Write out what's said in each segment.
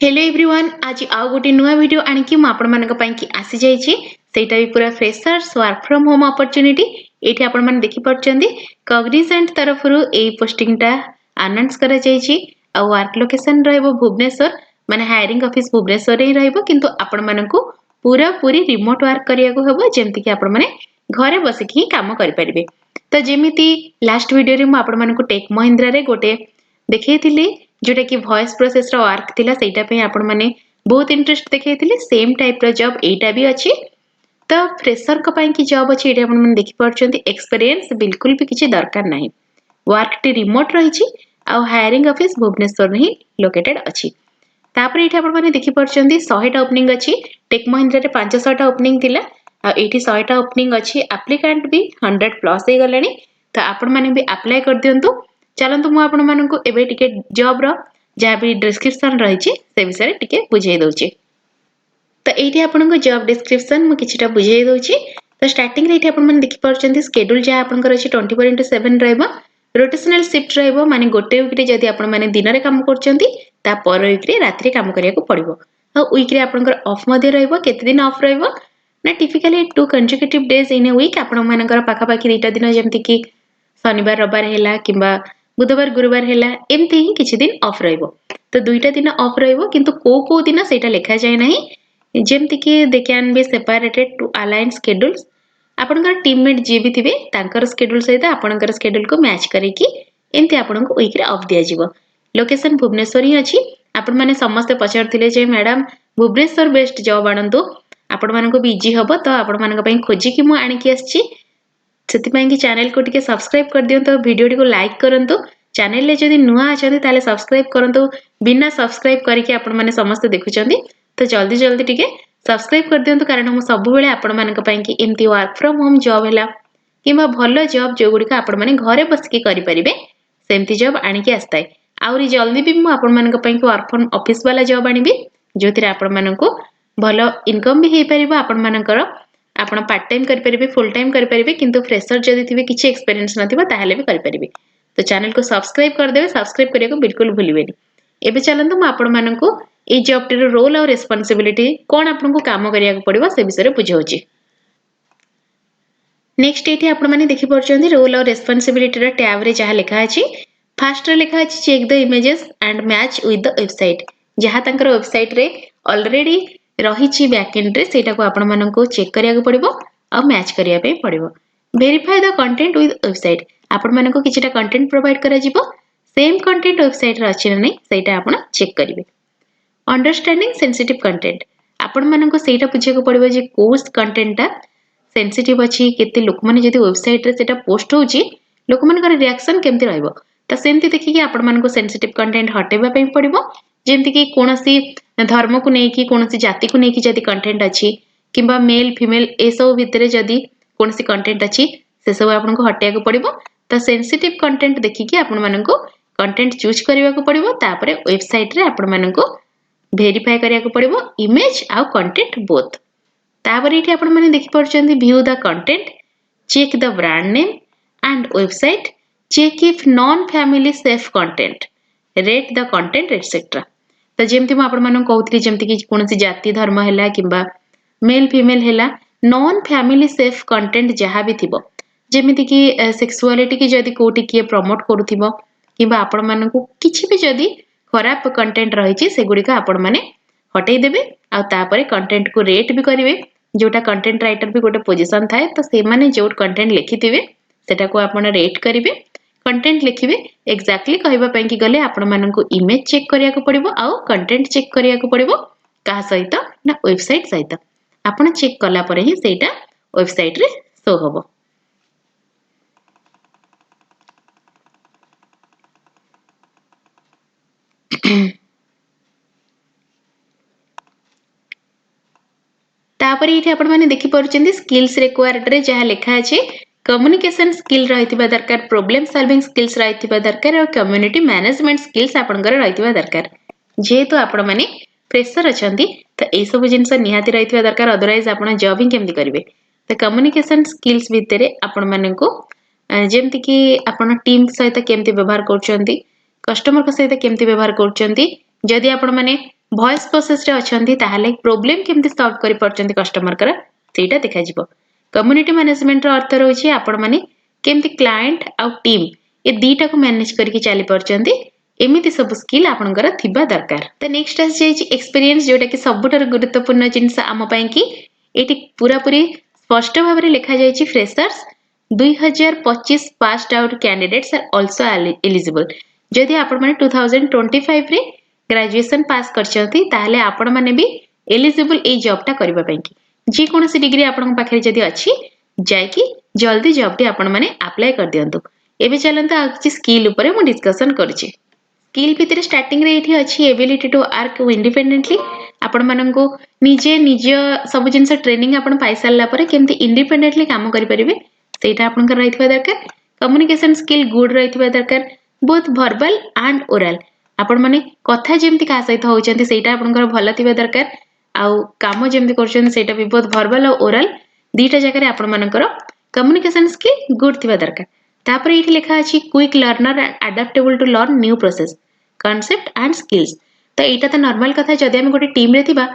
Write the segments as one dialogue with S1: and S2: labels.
S1: Hello everyone आज आउ गोटे नुआ वीडियो आनिकी मु आपण मानक पई की आसी जाईची सेटा भी पूरा freshers work from home opportunity एठी आपण मान देखि परचंदी कॉग्निजेंट तरफरु ए पोस्टिंग टा अनाउंस करा जाईची आ वर्क लोकेशन रहबो भुवनेश्वर माने हायरिंग ऑफिस भुवनेश्वर रे रहबो किंतु आपण मानकू पूरा पूरी रिमोट वर्क करिया को हबो जेमति कि आपण माने घरे बसिकी काम करि परिबे। तो जेमिति लास्ट वीडियो रे मु आपण मानकू टेक महिंद्रा रे गोटे देखैथिली जोटा कि वॉइस प्रोसेस रो वर्क थिला सेटा पे आपण माने बहुत इंटरेस्ट देखैथिली सेम टाइप रो जॉब एटा भी अछि। तो फ्रेशर को पई की जॉब अछि एटा आपण माने देखि परचंती एक्सपीरियंस बिल्कुल भी किछि दरकार नाही वर्क टी रिमोट रहिछि आ हायरिंग ऑफिस भुवनेश्वर रे लोकेटेड अछि। तापर एठी आपण माने देखि परचंती 100 टा ओपनिंग अछि टेक महिंद्रा रे 500 टा ओपनिंग थिला आ एठी 100 टा ओपनिंग अछि एप्लीकेंट भी 100 प्लस हे गलेनी। तो आपण माने भी अप्लाई कर दियंतु चलंतु मु आपण मानकू एबे टिके जॉब रो जहाँ भी डिस्क्रिप्शन रही से विषय टिके बुझे दउची। तो एठी आपन को जॉब डिस्क्रिप्शन मु किछटा बुझे दउची। तो स्टार्टिंग रे एठी आपन मन देखि परचंती शेड्यूल जहाँ आपन कर अछि 24/7 रहबो रोटेशनल शिफ्ट रहबो माने गोटे वीक रे जदी आपन माने दिन रे काम करचंती ता पर वीक रे रात रे काम करिया को पड़िबो आ वीक रे आपन कर ऑफ मध्ये रहबो केते दिन ऑफ रहबो ना typically 2 consecutive days in a week आपन मन कर पाखा पाखी दुटा दिन जेमति कि शनिवार रविवार हैला किंबा बुधवार गुरुवार हैला एमती ही किछि दिन ऑफ रहबो। तो दुईटा दिन ऑफ रहबो किंतु को दिन सेटा लिखा जाय नाही जेमति कि they can be separated to align schedules आपनकर टीममेट जे भी थिबे तांकर शेड्यूल सहित आपनकर शेड्यूल को मैच करेकी एमती आपनको वीक रे ऑफ दिया जिवो। लोकेशन भुवनेश्वर ही अछि आपन माने समस्त पचारथिले जे मैडम भुवनेश्वर बेस्ट जॉब आनंदो आपन मानको भी इजी हबो तो आपन मानक पई खोजी कि मु आनी कि आछि सेति पई कि चैनल को टिके सब्सक्राइब कर दियंतो वीडियो को लाइक करंतो चैनल ले जदी नुआ आछथि ताले सब्सक्राइब करंतो बिना सब्सक्राइब करके आपण माने समस्त देखुचंदी तो जल्दी जल्दी टिके सब्सक्राइब कर दियंतो कारण मु सब बेले आपण मानक पई कि एमती वर्क फ्रॉम होम जॉब हैला किबा भलो जॉब जो गुडी का आपण माने घरे बस के करि परिबे सेमती जॉब आनी कि आस्ताय आउरी जल्दी भी मु आपण मानक पई कि वर्क फ्रॉम ऑफिस वाला जॉब आनीबी जोथिरे आपण माननको भलो इनकम भी हे परिबो आपण मानकर आपण पार्ट टाइम करि परिबे फुल टाइम करि परिबे किंतु फ्रेशर जदी थिबे किछि एक्सपीरियंस नथिबो ताहेले भी करि परिबे। तो चैनल को सब्सक्राइब कर देबे सब्सक्राइब करिया को बिल्कुल भूलिबेनी। एबे चलंतु मु आपण माननको ए जॉब टी रोल और रिस्पांसिबिलिटी कोन आपनको काम करिया को पड़िबो से विषय रे बुझाउची। नेक्स्ट एठी आपण माने देखि परचंदी रोल और रिस्पांसिबिलिटी रा टैब रे जहा लिखा अछि फर्स्ट रे लिखा अछि check the images and match with the website जहा तांकर वेबसाइट रे ऑलरेडी रहिछि बैकएंड रे सेटा को आपण मानको चेक करिया को पड़िबो आ मैच करिया पे पड़िबो। Verify the content with website आपण मानको किछटा कंटेंट प्रोवाइड करा जिवो सेम कंटेंट वेबसाइट रे अछि नै सेटा आपण चेक करिवे। अंडरस्टैंडिंग सेंसिटिव कंटेंट आपण मानको सेटा पुछे को पड़िबो जे कोस कंटेंटटा सेंसिटिव अछि केते लोक माने जदी वेबसाइट रे सेटा पोस्ट होउची लोक मानकर रिएक्शन केमति रहइबो त सेमति देखि कि आपण मानको सेंसिटिव कंटेंट हटेबा पे पड़िबो जेमति कि कोनोसी धर्म को नै कि कोनोसी जाति को नै कि जदी कंटेंट अछि किबा मेल फीमेल ए सब भितरे जदी कोनोसी कंटेंट अछि से सब आपनको हटिया को पड़िबो। त सेंसिटिव कंटेंट देखि कि आपण मानको कंटेंट चूज करिवा को पड़िबो तापरे वेबसाइट रे आपण मानको वेरीफाई करिया को पड़िबो इमेज आ कंटेंट बोथ। तापरे इठी आपण माने देखि परचंदी view the content check the brand name and website check if non family safe content rate the content etcetera. तो जेमति म आपण मानको कहउतली जेमति कि कोनोसी जाति धर्म हैला किबा मेल फीमेल हैला नॉन फैमिली सेफ कंटेंट जहा भी थिबो जेमिति कि सेक्सुअलिटी की जदी कोटी किए प्रमोट करूथिबो किबा आपण मानको किछि भी जदी खराब कंटेंट रहिछि सेगुडी का आपण माने हटै देबे आ तापरे कंटेंट को रेट भी करिवे जोटा कंटेंट राइटर भी गोटे पोजीशन थाए तो से माने जो कंटेंट लिखिथिबे सेटा को आपण रेट करिवे कंटेंट लिखिबे एक्जेक्टली कहबा पई कि गले आपण मानको इमेज चेक करिया को पड़िबो आ कंटेंट चेक करिया को पड़िबो का सहित ना वेबसाइट सहित आपण चेक कला परे ही सेटा वेबसाइट रे शो होबो। तापर इथे आपण माने देखि परचंदी स्किल्स रिक्वायर्ड रे जहा लिखा अछि कम्युनिकेशन स्किल रहितिबा दरकार प्रॉब्लम सॉल्विंग स्किल्स रहितिबा दरकार और कम्युनिटी मैनेजमेंट स्किल्स आपनकर रहितिबा दरकार जेहेतु आपण माने फ्रेशर अछंती तो ए सब जिंस निहाती रहितिबा दरकार अदरवाइज आपण जॉब ही केमति करिवे। तो कम्युनिकेशन स्किल्स भितरे आपण माननको जेमति कि आपण टीम सहित केमति व्यवहार करचंती कस्टमर के सहित केमति व्यवहार करचंती जदि आपण माने वॉइस प्रोसेस रे अछंती ताहाले प्रॉब्लम केमति सॉल्व करि परचंती कस्टमर कर सेटा देखा जिवो। कम्युनिटी मैनेजमेंट रो अर्थ रहउची आपण माने केमति क्लाइंट आ टीम ए दीटा को मैनेज करके चली परचंती एमिति सब स्किल आपनकर थिबा दरकार। त नेक्स्ट आस जाईची एक्सपीरियंस जोटा कि सबुठार गुरुत्वपूर्ण जिंस आम पई कि एटी पूरा पूरी स्पष्ट भाव में लिखा जाईची freshers 2025 passed out candidates are also eligible. जदि आपण माने 2025 रे ग्रेजुएशन पास करछंती ताहले आपण माने भी एलिजिबल ए जॉब टा करबा पई कि जे कोनोसी डिग्री आपण पाखरे जदि अछि जाय कि जल्दी जॉब टी आपण माने अप्लाई कर दियंतु। एबे चलंत आ किछि स्किल ऊपर मु डिस्कशन करछि। स्किल भितर स्टार्टिंग रे एठी अछि एबिलिटी टू वर्क इंडिपेंडेंटली। आपण माननको निजे निज सब जिंस ट्रेनिंग आपण पाई सारला परे केमति इंडिपेंडेंटली काम करि परिबे सेटा आपण कर रहितबा दरकार। कम्युनिकेशन स्किल गुड रहितबा दरकार बोथ वर्बल एंड ओरल। आपण माने कथा जेमति का सहित होउचंती सेटा आपण कर भल थिबा दरकार आउ काम जेमति करचंती सेटा भी बोथ वर्बल और ओरल दीटा जगह रे आपण मानकर कम्युनिकेशन स्किल गुड थिबा दरकार। तापर एठी लिखा अछि quick learner and adaptable to learn new process concept and skills. तो एटा तो नॉर्मल कथा जदि हम गोटे टीम रे थिबा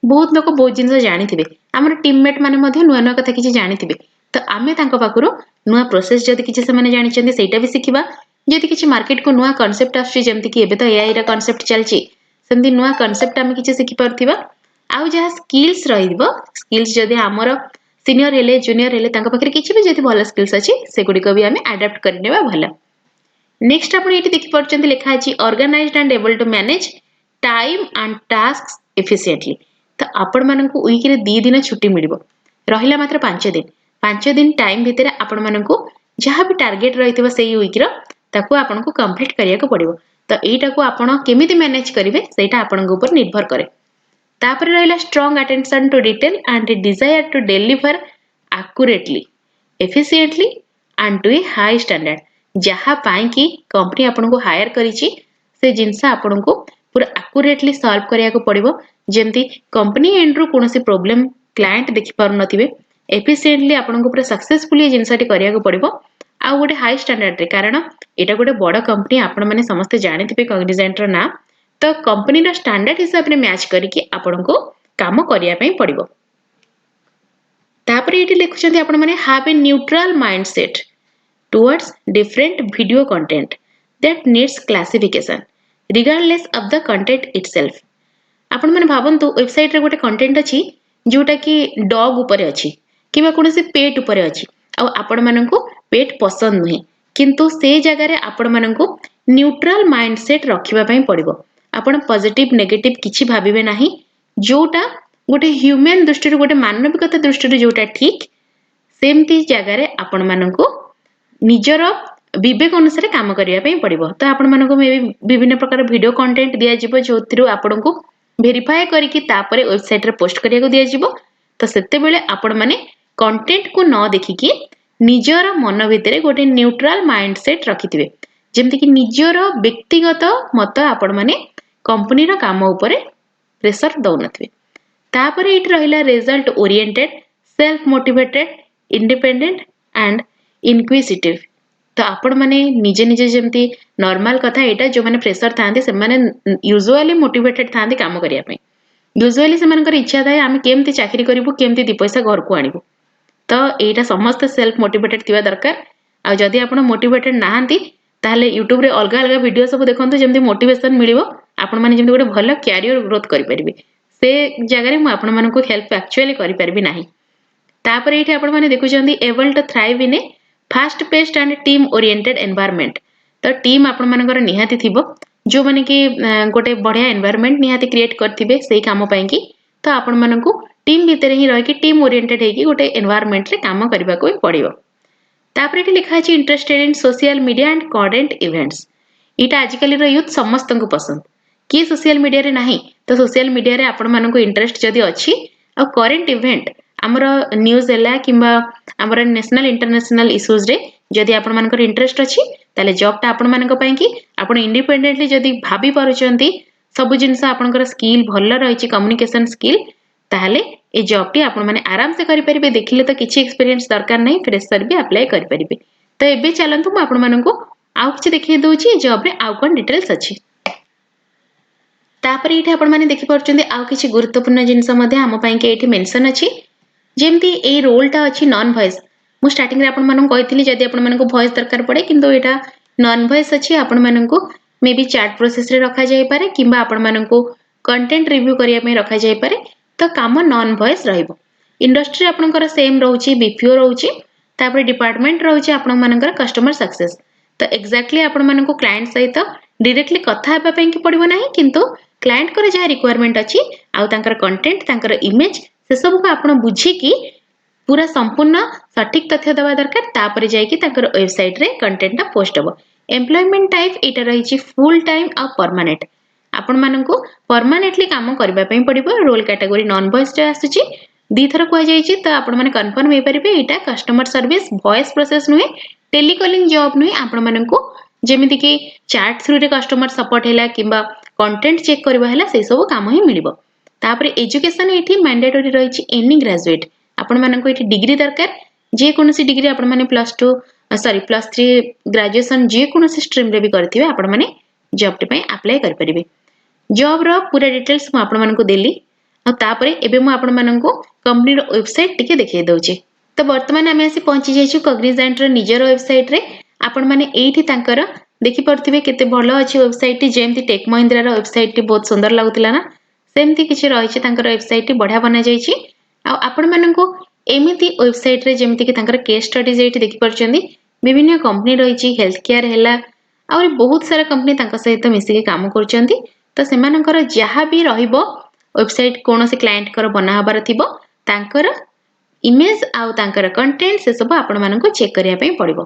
S1: बहुत लोक बहुत जिंस जानिथिबे हमर टीममेट माने मध्ये नुआ नुआ कथा किछि जानिथिबे तो आमे तांको पाखुरो नुआ प्रोसेस जदि किछि से माने जानिचंती सेटा भी सिखिबा। जदि किछि मार्केट को नुआ कांसेप्ट आछि जेमति कि एबे तो एआई रा कांसेप्ट चलछि सेमति नुआ कांसेप्ट आमे किछि सिखि परथिबा। आउ जहा स्किल्स रहिबो स्किल्स जदि हमर सीनियर हेले जूनियर हेले तांको पाखरे किछि भी जदि भल स्किल्स अछि सेगुडी को भी आमे अडॉप्ट करनेबा भला। नेक्स्ट आपण एठी देखि परचंती लिखा अछि organised and able to manage time and tasks efficiently. तो आपण माननकु वीक रे 2 दिन छुट्टी मिलिबो रहिला मात्र 5 दिन टाइम भितर आपण माननकु जहा भी टारगेट रहितबो सेही वीक रो ताकू आपनको कंप्लीट करिया को पड़िबो। तो एटा को आपण केमिति मैनेज करिवे सेटा आपण ऊपर निर्भर करे। तापर रहिला strong attention to detail and desire to deliver accurately efficiently and to a high standard. जहा पाई कि कंपनी आपन को हायर करिछि से जिंस आपन को पूरा एक्यूरेटली सॉल्व करिया को पड़िबो। जेमति कंपनी एंड रो कोनोसी प्रॉब्लम क्लाइंट देखि पारु नथिबे एफिशिएंटली आपन को पूरा सक्सेसफुली जिंसटी करिया को पड़िबो आ गोटे हाई स्टैंडर्ड रे। कारण एटा गोटे बड़ कंपनी आपण माने समस्त जानिथिबे कॉग्निजेंट रो ना तो कंपनी रो स्टैंडर्ड हिसाब रे मैच करिकि आपण को काम करिया पई पड़िबो। तापर एठी लिखुछन्ती आपण माने have a neutral mindset towards different video content that needs classification regardless of the content itself। आपण माने भाबंतु वेबसाइट रे गोटे कंटेंट अछि जोटा कि डॉग ऊपर अछि किबा कोनोसी पेट ऊपर अछि आ आपण माननको पेट पसंद नहे किंतु से जगह रे आपण माननको न्यूट्रल माइंडसेट रखिबा पई पड़िबो। आपण पॉजिटिव नेगेटिव किछि भाबिबे नाही जोटा गोटे ह्यूमन दृष्टि रे गोटे मानविकता दृष्टि रे जोटा ठीक सेमती जगह रे आपण माननको निजर विवेक अनुसार काम करिया पई पड़िबो। तो आपण मानको विभिन्न प्रकार वीडियो कंटेंट दिया जिवो जोथिरु आपण को वेरीफाई करिकि तापरे वेबसाइट रे पोस्ट करिया को दिया जिवो। तो सेते बेले आपण माने कंटेंट को न देखिकि निजर मन भितरे गोटे न्यूट्रल माइंडसेट रखिथिबे जेमति कि निजर व्यक्तिगत मत आपण माने कंपनी रो काम ऊपर प्रेशर दउ नथिबे। तापरे इट रहिला result oriented self motivated independent and inquisitive. तो आपण माने निजे निजे जेमति नॉर्मल कथा एटा जो माने प्रेशर थांती से माने यूजुअली मोटिवेटेड थांती काम करिया पई। यूजुअली से मानकर इच्छा थाए आमे केमति चाकरी करिवु केमति 2 पैसा घर को आनिबु। तो एटा समस्त सेल्फ मोटिवेटेड थिबा दरकार। आ जदि आपण मोटिवेटेड नाहंती ताहले YouTube रे अलग अलग वीडियो सब देखंतु जेमति मोटिवेशन मिलिवो आपण माने जेमति गोटे भलो कैरियर ग्रोथ करि परिबे से जगह रे मु आपण मानको हेल्प एक्चुअली करि परिबि नाही। तापर एठी आपण माने देखुचंदी able to thrive in a fast paced and team oriented environment. तो टीम आपण मानकर निहाती थिबो जो माने कि गोटे बढ़िया एनवायरनमेंट निहाती क्रिएट करथिबे सेही काम पई कि तो आपण मानकु टीम भीतर ही रह कि टीम ओरिएंटेड है कि गोटे एनवायरनमेंट रे काम करबा को पड़िबो। तापर एठी लिखा अछि interested in social media and content events. इटा आजिकली रो यूथ समस्त को पसंद कि सोशल मीडिया रे नाही तो सोशल मीडिया रे आपण मानकु इंटरेस्ट जदी अछि आ करंट इवेंट हमर न्यूज हैला किबा हमर नेशनल इंटरनेशनल इश्यूज रे जदी आपण मानकर इंटरेस्ट अछि ताले जॉब ता आपण मानक पई कि आपण इंडिपेंडेंटली जदी भाबी पारुचंती सब जिंस आपनकर स्किल भल्ला रहिछि कम्युनिकेशन स्किल ताहले ए जॉब टी आपण माने आराम से करि परिबे। देखिले तो किछि एक्सपीरियंस दरकार नै फ्रेशर भी अप्लाई करि परिबे। तो एबे चलंतु म आपण मानकु आउ किछि देखि दउछि जॉब रे आउ कोन डिटेल्स अछि। तापर ये आपण मैंने देखि पार्चंदी आउ किछि गुरुत्वपूर्ण जिनस मध्ये आम पई के एठी मेंशन अछि जेमती ए रोलटा अछि नॉन वॉइस मु स्टार्टिंग रे आपण मानन कहितली जदी आपण मानन को वॉइस दरकार पड़े किंतु एटा नॉन वॉइस अछि आपण मानन को मे बी चैट प्रोसेस रे रखा जाय पारे किंबा आपण मानन को कंटेंट रिव्यू करिया में रखा जाय पारे तो काम नॉन वॉइस रहइबो इंडस्ट्री आपनकर सेम रहउची बीपीओ रहउची तापर डिपार्टमेंट रहउची आपण मानकर कस्टमर सक्सेस तो एक्जेक्टली आपण मानन को क्लाइंट सहित डायरेक्टली कथा हेबा पई कि पड़िबो नाही किंतु क्लाइंट कर जहा रिक्वायरमेंट अछि आ तांकर कंटेंट तांकर इमेज से सब को आपण बुझी कि पूरा संपूर्ण सठिक तथ्य दवा दरकार तापर जाय कि तांकर वेबसाइट रे कंटेंट ता पोस्ट हबो एम्प्लॉयमेंट टाइप एटा रहिची फुल टाइम आ परमानेंट आपण मानन को परमानेंटली काम करबा पई पड़िबो रोल कैटेगरी नॉन वॉइस रे आसुची दी थर को जायची तो आपण माने कंफर्म हे परिबे एटा कस्टमर सर्विस वॉइस प्रोसेस नुहे टेलीकॉलिंग जॉब नुहे आपण मानन को जेमिति कि चैट थ्रू रे कस्टमर सपोर्ट हैला किंबा कंटेंट चेक करबा हैला से सब काम ही मिलिबो तापर एजुकेशन एठी मैंडेटरी रहिची एनी ग्रेजुएट आपण मानन को एठी डिग्री दरकार जे कोनोसी डिग्री आपण माने +3 ग्रेजुएशन जे कोनोसी स्ट्रीम रे भी करथिबे आपण माने जॉब टे पई अप्लाई कर परिबे जॉब रो पूरा डिटेल्स मु आपण मानन को देली आ तापर एबे मु आपण मानन को कंपनी रो वेबसाइट टिके देखै दउची तो वर्तमान आमे आसी पहुंची जाइछु कॉग्निजेंट रो निजर वेबसाइट रे आपण माने एठी तांकर देखि परथिबे केते भलो अछि वेबसाइट टी जेमति टेक महिंद्रा रो वेबसाइट टी बहुत सुंदर लागुतिला ना सेमति किछि रहिछि तांकर वेबसाइट टी बढ़िया बना जाइछि आ आपण मानन को एमिति वेबसाइट रे जेमति कि तांकर केस स्टडीज एठी देखि परचंदी विभिन्न कंपनी रहिछि हेल्थ केयर हैला और बहुत सारा कंपनी तांका सहित मिसिके काम करचंदी तो सेमानकर जहा भी रहिबो वेबसाइट कोनोसी क्लाइंट कर बना हबार थिबो तांकर इमेज आउ तांकर कंटेंट से सब आपण मानन को चेक करिया पई पड़िबो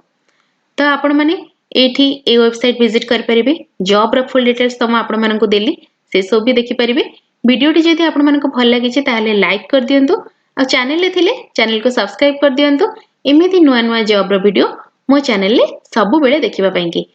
S1: तो आपण माने एठी ए वेबसाइट विजिट कर परिबे जॉब रो फुल डिटेल्स तम आपण मानन को देली से सब भी देखि परिबे वीडियो टी जदि आपण मानन को भल लागि छि ताले लाइक कर दियंतु आ चैनल ले थिले चैनल को सब्सक्राइब कर दियंतु एमिति नुवा नुवा जॉब रो वीडियो मो चैनल ले सब बेले देखिबा पई की